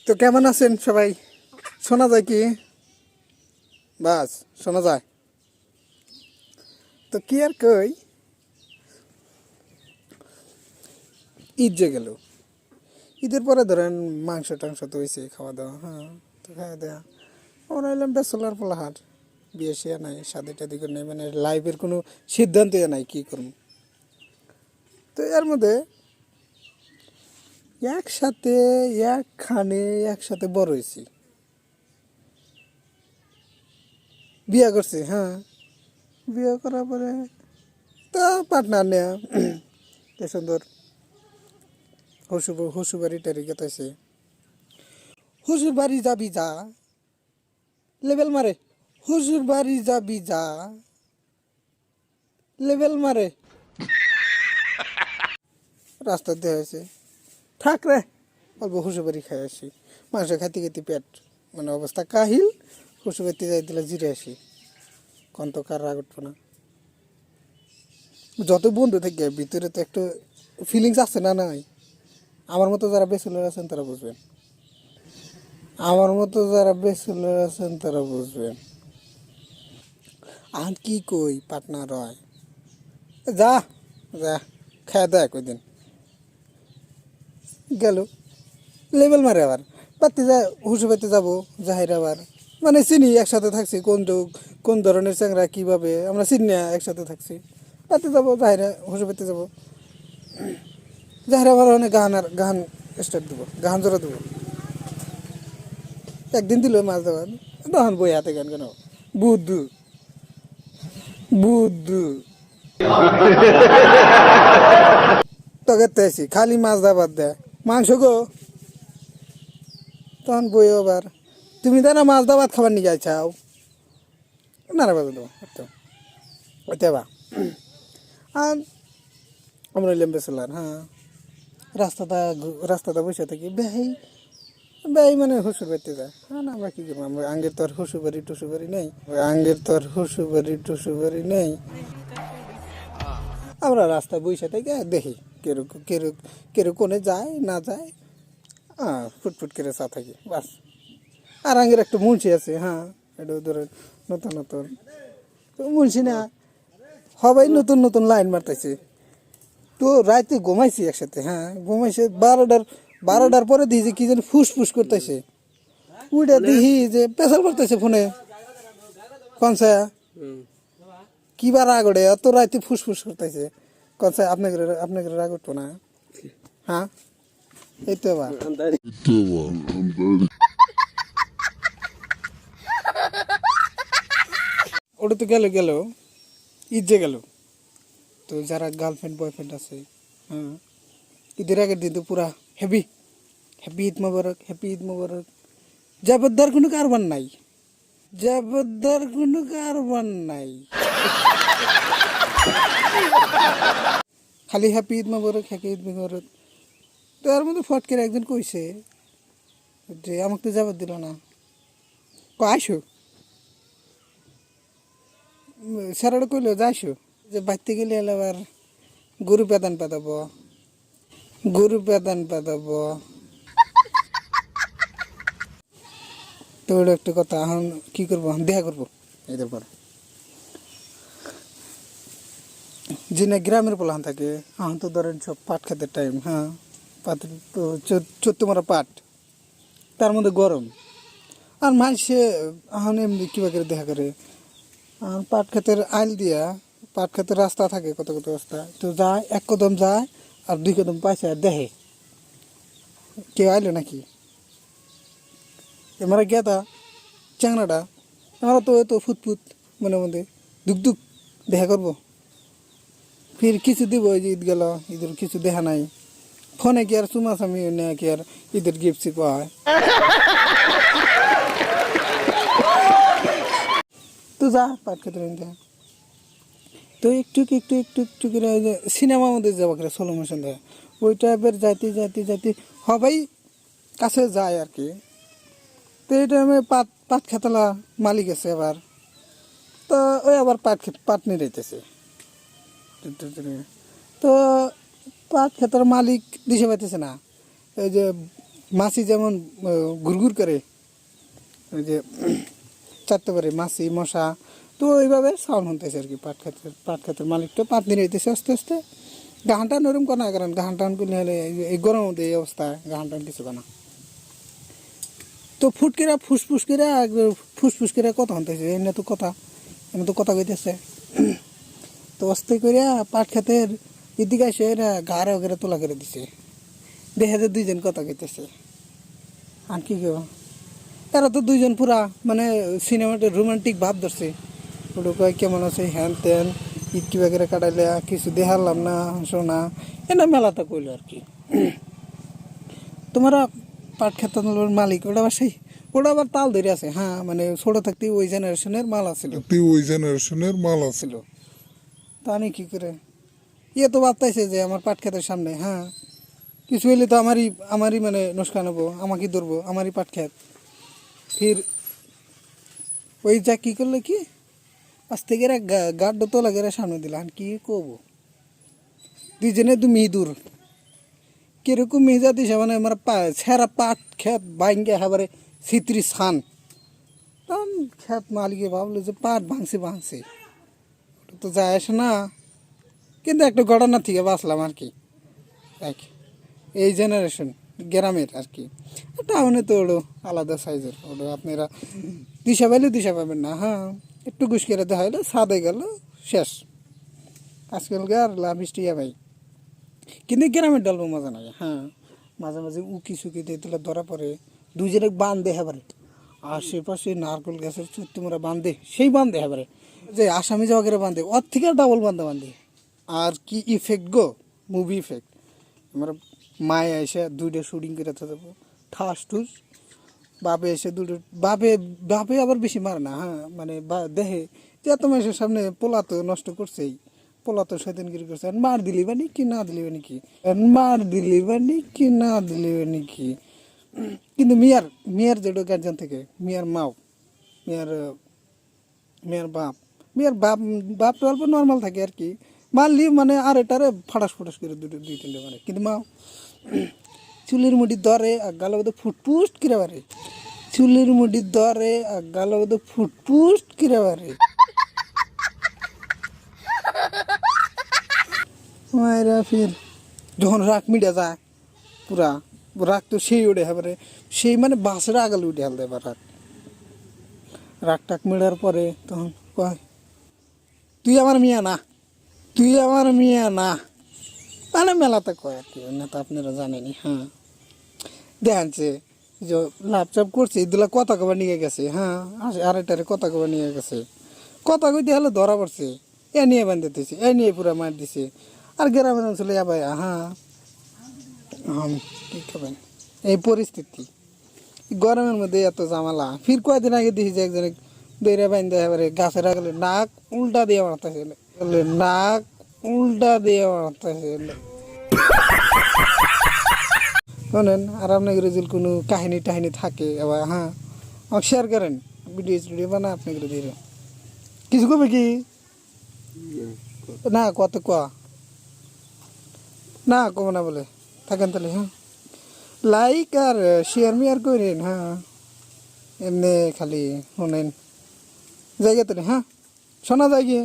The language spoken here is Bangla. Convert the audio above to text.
তো কেমন আছেন সবাই? শোনা যায় কি? বাস শোনা যায় তো কি আর কই। ঈদ যে গেল, ঈদের পরে ধরেন মাংস টাংস তো হয়েছে, খাওয়া দাওয়া, হ্যাঁ। তো খাওয়া দাওয়া আমরা এলাম বেসলার পোলাহাট, বিয়ে শিয়া নাই, শাদি টাদি করে নাই, মানে লাইফের কোনো সিদ্ধান্তই নাই কি করব। তো এর মধ্যে একসাথে একখানে একসাথে বড় হয়েছি, বিয়ে করছি, হ্যাঁ। বিয়ে করার পরে তো পার্টনার নেয়া কি সুন্দর শ্বশুর বাড়ি টাড়ি গেতেছে। শ্বশুর বাড়ি যাবি যা, লেবেল মারে। শ্বশুর বাড়ি যাবি যা, লেবেল মারে। রাস্তা দিয়ে হয়েছে থাক রে, অল্প শ্বশুর বাড়ি খাই আসি। মাংস খাইতে খেতে পেট মানে অবস্থা কাহিল। শ্বশুর বাড়িতে যাই দিলে জিরে আসি, কন্ত কার রাগ উঠবো না। যত বন্ধু থেকে ভিতরে তো একটু ফিলিংস আছে না? নাই। আমার মতো যারা ব্যাচেলর আছেন তারা বুঝবেন, আমার মতো যারা ব্যাচেলর আছেন তারা বুঝবেন। আর কি কই পার্টনার হয়, যা যা খাওয়া দাওয়া কদিন গেল, লেবেল মারে। আবার পাতি যা হুসু পাইতে যাবো, জাহির আবার মানে চিনি, একসাথে থাকছি, কোন যুগ কোন ধরনের চ্যাংরা কীভাবে আমরা চিনি না, একসাথে থাকছি। পাতি যাবো, জাহিরা হুসু পাইতে যাবো, জাহির আবার অনেক গান স্টার্ট দেবো, গান জোড়া দেবো। একদিন দিল মাছ দেওয়ার, তখন বই হাতে গান কেন বুদ্ধু বুদ্ধু তোকে তেছি খালি মাছ দাবার দেয়, মাংস গো। তখন বই আবার তুমি তারা মাছ দাবাত খাবার নিয়ে যাই চাও না রে বাবা, দেবো ওইতে বা। আর আমরা লেম্বেছিলাম, হ্যাঁ। রাস্তাটা বসে থাকি, বেহাই বেহাই মানে শ্বশুর বাড়িতে যায়। হ্যাঁ না, আমরা কী করবো, আমরা আঙ্গের তো আর শ্বশুর বাড়ি টুসুর বাড়ি নেই, আঙ্গের তো আর শ্বশুর বাড়ি টুসুর বাড়ি নেই। আমরা রাস্তায় বসে থেকে দেখি কেরু কোনে যায় না যায়, হ্যাঁ, ফুটফুট করে চা থাকি বাস। আর আঙ্গের একটা মুন্সি আছে, হ্যাঁ, এটা ধরেন নতুন নতুন তো মুন্সি না, সবাই নতুন নতুন লাইন মারতেছে। তো রাতে ঘুমাইছি একসাথে, হ্যাঁ ঘুমাইছে। 12টার পরে দিই যে কি যেন ফুসফুস করতেছে, উইটা দেখি যে পেশাল করতেছে ফোনে। কনসা কি বা রাগ ওঠে, অত রাতে ফুসফুস করতেছে। কনসা আপনাকে রাগ উঠবো না? হ্যাঁ এই তো বা ওটা তো গেল ঈদ যে গেল। তো যারা গার্লফ্রেন্ড বয়ফ্রেন্ড আছে, হ্যাঁ, ঈদের আগের দিন তো পুরা হ্যাপি হ্যাপি ঈদ মোবারক, হ্যাপি ঈদ মোবারক। জবরদার কোনো কারবার নাই, জবরদার কোনো কারবার নাই, খালি হ্যাপি ঈদ মোবারক, হ্যাপি ঈদ মোবারক। তো এর মধ্যে ফট করে একজন কইছে যে আমাকে তো জবাব দিল না, আইসো। স্যারটা কইলো যাইসো, যে বাড়তে গেলে আবার গরু পেদান পেদাবো, গরু পেদান পেদাবো। তো ওটা একটা কথা, এখন কী করবো, দেখা করবো এদের পর। যে না গ্রামের পোলাহান থাকে, এখন তো ধরেন সব পাট খেতের টাইম, হ্যাঁ, পাট তো 14 মারা পাট, তার মধ্যে গরম। আর মানুষে এখন এমনি কীভাবে করে দেখা করে, পাট খেতের আইল দিয়া, পাট খেতের রাস্তা থাকে কত কত রাস্তা, তো যায় এক কদম যায় আর 2 কদম পাইছে আর দেখে কেউ আইলো নাকি। এমারা গেতা চ্যাংরাটা, আমরা তো ফুটফুট মনে মধ্যে দুক দুক দেখা করবো, ফির কিছু দিব। ওই যে ঈদ গেল, ঈদের কিছু দেখা নাই, ফোনে কি আর চুমাচামি নেয়, কি আর ঈদের গিফট সিপ হয়। তো যা পাট খেতে যা, তো একটু একটু একটু একটু করে ওই যে সিনেমার মধ্যে যাবো করে সোলো মোশন দেয়, ওই টাইপের যাইতে যাইতে যাইতে সবাই কাছে যায় আর কি। তো এই টাইমে পাট খেতলা মালিক আছে আবার, তো ওই আবার পাট নিয়ে যাইতেছে। তো পাট খেতার মালিক দিশে পাইতেছে না, এই যে মাছি যেমন ঘুরঘুর করে, ওই যে চারতে পারে মাছি মশা, তো ওইভাবে সাউন্ড শুনতেছে আর কি। পাট ক্ষেতের মালিকটা 5 দিন হইতেছে আস্তে আস্তে গাহান টান ওরম কোনো কারণ গাহান টান করলে হলে এই গরম মধ্যে এই অবস্থা গাহান টান কিছু না। তো ফুটকিরা ফুসফুস করে কথা শুনতেছে, এমনি তো কথা কইতেছে। তো অস্তে করিয়া পাট ক্ষেতের এদিকে এসে এরা গাড়ে ওগেরে তোলা করে দিছে, দেখে যে 2জন কথা কইতেছে। আর কি কেউ এরা তো 2জন পুরা মানে সিনেমাটা রোমান্টিক ভাব ধরছে। ওটা কয় কেমন আছে হ্যান ত্যান ঈদ কি বাগেরে কাটাইলে কিছু দেখালাম না শোনা, এটা মেলাটা কইলো আর কি। তোমরা পাট ক্ষেতের মালিক ওটা আবার তাল ধরে আছে। হ্যাঁ মানে ছোট থাকতে ওই জেনারেশনের মাল আছিল। তা আমি কি করে তো ভাবতাইছে যে আমার পাট ক্ষেতের সামনে, হ্যাঁ কিছু হইলে তো আমারই মানে নস্কা নেবো, আমাকে ধরবো, আমারই পাট ক্ষেত। ফির ওই যা কি করলো কি আজ থেকে গাড্ড তোলা গেলে সামনে দিল। আর কি করবো, 2জনে মিদুর কিরকম মিজা দিছে মানে আমার ছেঁড়া পাট ক্ষেত ভাঙ্গে একেবারে ছিত্রি ছান। তখন ক্ষেত মালিকে ভাবলো যে পাট ভাঙছে ওটা তো যায় আসে না, কিন্তু একটা ঘটনা থেকে বাঁচলাম আর কি। এই জেনারেশন গ্রামের আর কি। টাউনে তো ওটা আলাদা সাইজের, ওটা আপনারা দিশা পাবেন না। হ্যাঁ একটু গুসকেরা দেখা হলে সাদে গেল শেষ। আজকালকার লাভ ইস্টিয়া ভাই, কিন্তু গ্রামের ডালবো মজা লাগে। হ্যাঁ মাঝে মাঝে উকি সুকি দিয়ে তুলে ধরা পড়ে, 2জনে বান্ধে হেবারে আশেপাশে নারকেল গাছের তোমরা বান্ধে, সেই বান্ধে হেবারে যে আসামি যাওয়া করে বান্ধে, ওর থেকে ডাবল বান্ধে। আর কি ইফেক্ট গো, মুভি ইফেক্ট। আমরা মায়ে এসে 2টা শুটিং করে যাবো ঠাস ঠুস, বাপে এসে বাপে আবার বেশি মারে না। হ্যাঁ মানে দেখে যে এত মানুষের সামনে পোলা তো নষ্ট করছেই, পোলা তো শয়তানগিরি করছে, মার দিলি বানি কি না দিলি বানি কি। কিন্তু মিয়ার যেটা গার্জেন থেকে মিয়ার বাপ তো অল্প নর্মাল থাকে আর কি। মারলি মানে আর এটারে ফাটাস করে 2-3টে মারে। কিন্তু মা চুলের মুঠি ধরে আর গালো বোধ ফুটপুষ্ট কিরে বারে, চুলের মুঠি ধরে আর গালো বোধ ফুটপুষ্ট কিরে বারে। মায়েরা ফির যখন রাগ মিটে যায় পুরা, রাগ তো সেই উঠে এবারে, সেই মানে বাসের আগালে উঠে হালতে এবার রাগ টাক মিটার পরে তখন কয় তুই আমার মিয়া না মানে মেলাতে কয় আর কি, না তো আপনারা জানেনি। হ্যাঁ দেখছে যে লাভচাপ করছে এগুলা কথা কবার নিয়ে গেছে। হ্যাঁ আরেকটারে কথা কবার নিয়ে গেছে, কথা কইতে হলে ধরা পড়ছে, এ নিয়ে বান্ধিতেছে, এ নিয়ে পুরা মার দিছে। আর গ্রামের অঞ্চলে ভাই হ্যাঁ কি খাবেন এই পরিস্থিতি, গরমের মধ্যে এত জামালা। ফির কয়েকদিন আগে দেখি যে একজনে দৈরা বান্ধে এবারে গাছের আগলে নাক উল্টা দিয়ে মারতেছে, শোনেন। আর আপনাদের যদি কোনো কাহিনী টাহিনী থাকে আবার হ্যাঁ আমাকে শেয়ার করেন, ভিডিও বানা আপনাদের দিয়ে কিছু কবে কি না কত না কমো না বলে থাকেন তাহলে। হ্যাঁ লাইক আর শেয়ার আর করেন। হ্যাঁ এমনি খালি শোনেন জায়গা তো হ্যাঁ শোনা যায় গিয়ে।